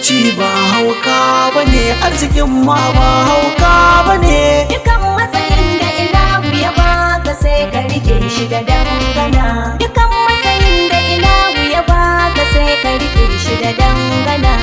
talauci ba hauka bane, arzikin ma ba hauka bane. Dukan matsayin da ilahu ya baka sai ka rike shi da dangana. Dukan matsayin da ilahu ya baka sai ka rike shi da dangana.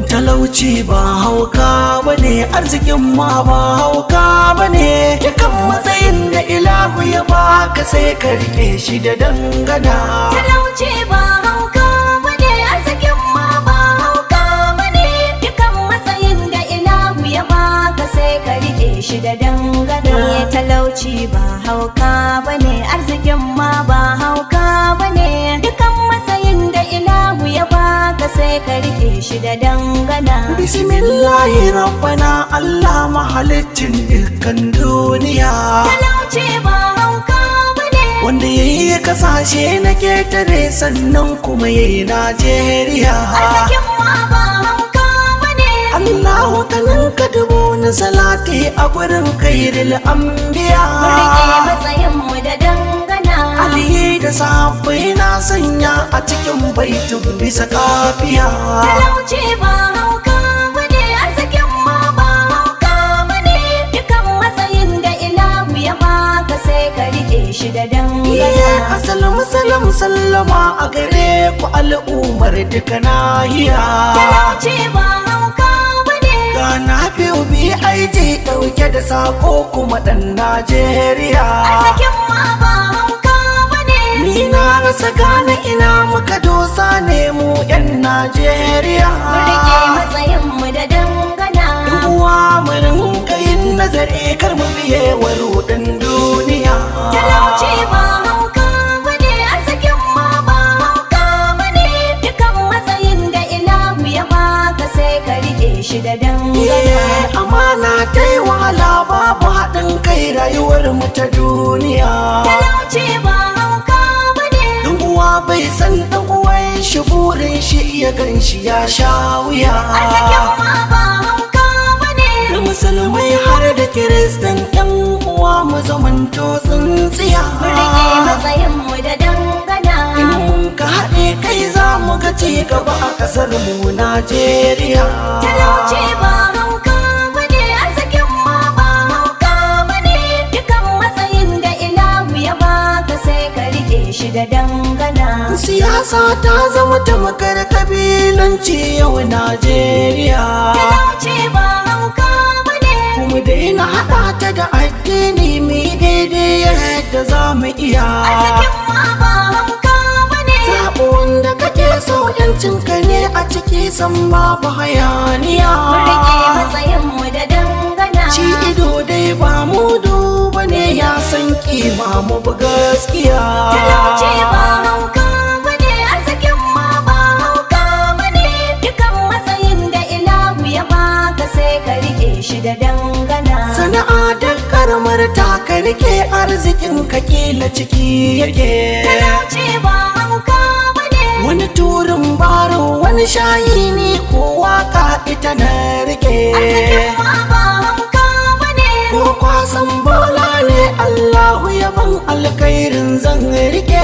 Talauci ba hauka bane, arzikin ma ba hauka bane. Dukan matsayin da ilahu ya baka sai ka rike shi da dangana. Talauci ba hauka bane, arzikin ma ba hauka bane. Dukan matsayin da ilahu ya baka sai ka rike shi da dangana. Talauci ba hauka bane, arzikin ma ba hauka bane. Dukan matsayin da ilahu ya baka sai ka rike shi da dangana. Bismillahi rabbana, Allah mahalicin dukkan duniya. Talauci ba hauka bane, wanda yayi kasashe na ketare sannan kuma yayi Najeriya. arzikin ma ba hauka bane. Allahu kanin ka dubu na salati a gurin kairil anbiya. Rike matsayin mu da dangana. Ali da safai na sanya a cikin baitin bisa kafiya. Talauci ba hauka bane, arzikin ma ba hauka bane. Dukan matsayin da ilahu ya baka sai ka rike shi da dangana. Assalamu salam sallama a gare ku al'ummar duka nahiya. Talauci ba hauka bane, Gana biyu BIG ɗauke da sako kuma ɗan Najeriya. arzikin ma ba hauka bane. Ni na rasa gane ina muka dosa ne mu 'yan Najeriya. Rike matsayin mu da dangana. Uwa mu rinka yin nazari kar mu biye wa ruɗin duniya. Talauci ba hauka bane, arzikin ma ba hauka bane. Dukan matsayin da ilahu ya baka sai ka rike shi da dangana. Amana ta yi wahala babu haɗin kai rayuwar mu ta duniya. Talauci ba hauka bane, Dan uwa bai san dan uwan shi burin shi ya gan shi ya sha wuya. arzikin ma ba hauka bane. Da musulmai har da kiristan yan uwa mu zamanto tsintsiya. Rike matsayin mu da dangana. In mun ka haɗe kai za mu ga ci gaba a ƙasar mu Najeriya. Talauci ba hauka bane, arzikin ma ba hauka bane. Dukan matsayin da ilahu ya baka sai ka rike shi da dangana. Siyasa ta zama ta makar kabilanci yau Najeriya. Talauci ba hauka bane, Kuma daina haɗa ta da addini mi daidai yadda za mu iya. arzikin ma ba hauka bane. Zaɓo wanda kake so yancinka ne a ciki san babu hayaniya. Rike matsayin mu da dangana. Ci ido dai ba mu duba ne ya san kima mu bi gaskiya. Talauci ba hauka bane, arzikin ma ba hauka bane. Dukan matsayin da ilahu ya baka sai ka rike shi da dangana. Sana'a da karamar taka rike arzikin ka kila ciki yake. Talauci ba hauka bane, Wani turin baro wani shayi ne ko waka ita na rike. arzikin ma ba hauka bane. Ko kwasan bola ne Allahu ya ban alkhairin zan rike.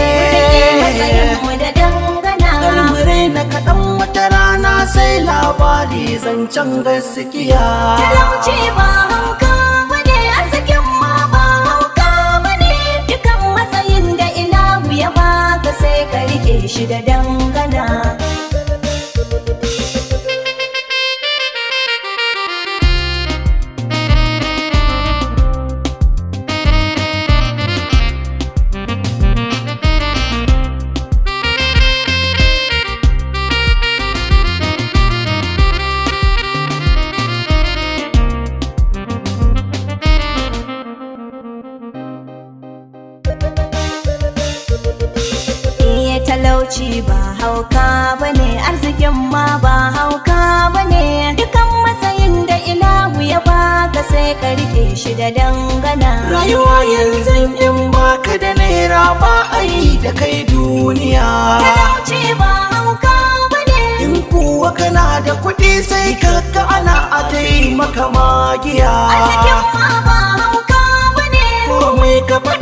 Matsayin mu da dangana. Kalmurai na kaɗan wata rana sai labari zancen gaskiya. Talauci ba hauka bane, arzikin ma ba hauka bane. Dukan matsayin da ilahu ya baka sai ka rike shi da dangana. Talauci ba hauka bane, arzikin ma ba hauka bane. Dukan matsayin da ilahu ya baka sai ka rike shi da dangana. Rayuwa yanzu in baka da naira ba a yi da kai duniya. Talauci ba hauka bane, In kuwa kana da kuɗi sai ka ga ana a taimaka magiya. arzikin ma ba hauka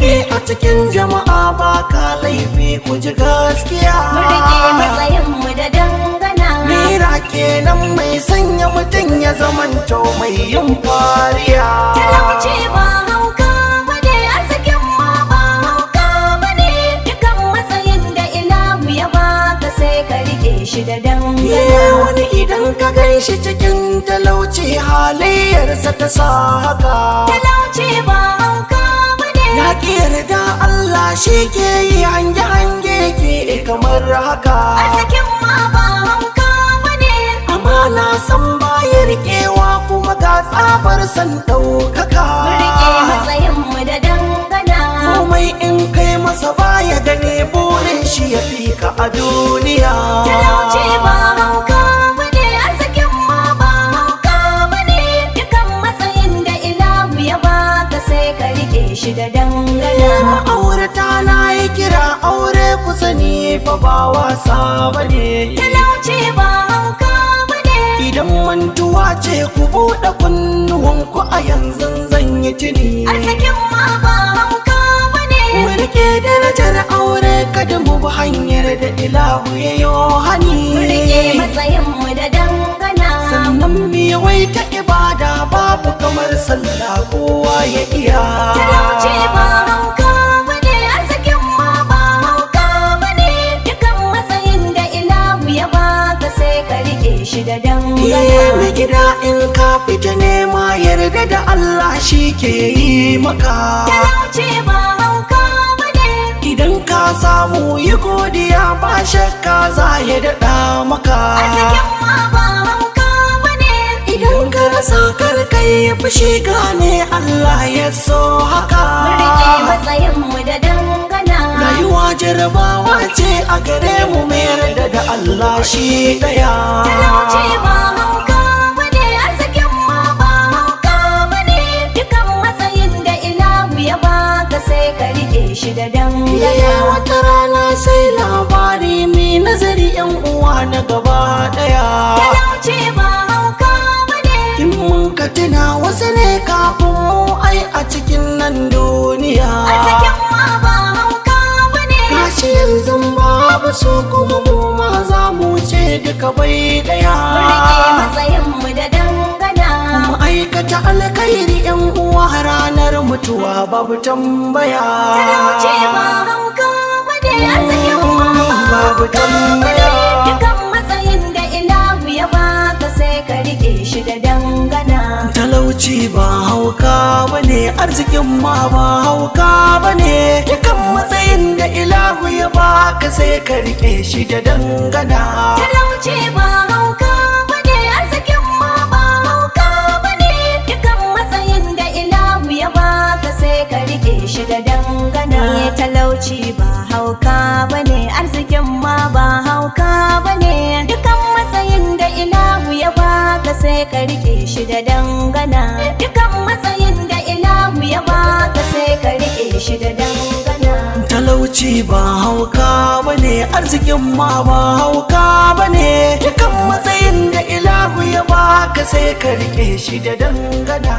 rike a cikin jama'a ba ka laifi ku ji gaskiya. Mu rike matsayinmu da dangana. Mira kenan mai sanya mutum ya zamanto mai yin fariya. Talauci ba hauka bane, arzikin ma ba hauka bane. Dukan matsayin da ilahu ya baka sai ka rike shi da dangana. Wani idan ka gan shi cikin talauci halayyarsa ta sa haka. Talauci ba hauka bane. Ya ki yarda Allah shi ke yi hange-hange ke kamar haka. Arzikin ma ba hauka bane. Amana san baya rikewa kuma ga tsabar san ɗaukaka. Mu rike matsayinmu da dangana. Komai in kai masa baya gane burin shi ya fi ka a duniya. Talauci ba hauka bane, arzikin ma ba hauka bane. Dukan matsayin da ilahu ya baka sai ka rike shi da dangana. Ma'aurata na yi kira aure ku sani fa ba wasa bane. Talauci ba hauka bane. Idan mantuwa ce ku buɗe kunnuwanku a yanzu zan yi tuni. Arzikin ma ba hauka bane. Mu rike darajar aure kada mu bi hanyar da ilahu ya yi hani. Mu rike matsayinmu da dangana. Sannan mu yawaita ibada babu kamar sallah kowa ya iya. Talauci ba hauka bane, arzikin ma ba hauka bane. Dukan matsayin da ilahu ya baka sai ka rike shi da dangana. Mai gida in ka fita nema yarda da Allah shi ke yi maka. Talauci ba hauka bane. Idan ka samu yi godiya ba shakka za ya daɗa maka. Arzikin ma ba hauka bane. Idan ka rasa karkai fushi gane Allah ya so haka. Mu rike matsayinmu da dangana. Rayuwa jarabawa ce a gare mu mayar da Allah shi ɗaya. Talauci ba hauka bane, arzikin ma ba hauka bane. Dukan matsayin da ilahu ya baka sai ka rike shi da dangana. Wata rana sai labari mai nazari yan uwa na gaba ɗaya. Talauci ba hauka bane. In mun ka tuna wasu ne kafin mu ai a cikin nan duniya. Arzikin ma ba hauka bane. Gashi yanzu babu so kuma mu ma za mu ce duka bai ɗaya. Mu rike matsayinmu da dangana. Mu aikata alkhairi yan uwa ranar mutuwa babu tambaya. Talauci ba hauka bane, arzikin ma Babu tambaya. dukan matsayin da ilahu ya baka sai ka rike shi da dangana. Talauci ba hauka bane, arzikin ma ba hauka bane. Dukan matsayin da ilahu ya baka sai ka rike shi da dangana. Talauci ba hauka bane, arzikin ma ba hauka bane. Dukan matsayin da ilahu ya baka sai ka rike shi da dangana. Talauci ba hauka bane, arzikin ma ba hauka bane. Dukan matsayin da ilahu ya baka sai ka rike shi da dangana. Dukan matsayin da ilahu ya baka sai ka rike shi da dangana. Talauci ba hauka bane, arzikin ma ba hauka bane. Dukan matsayin da ilahu ya baka sai ka rike shi da dangana.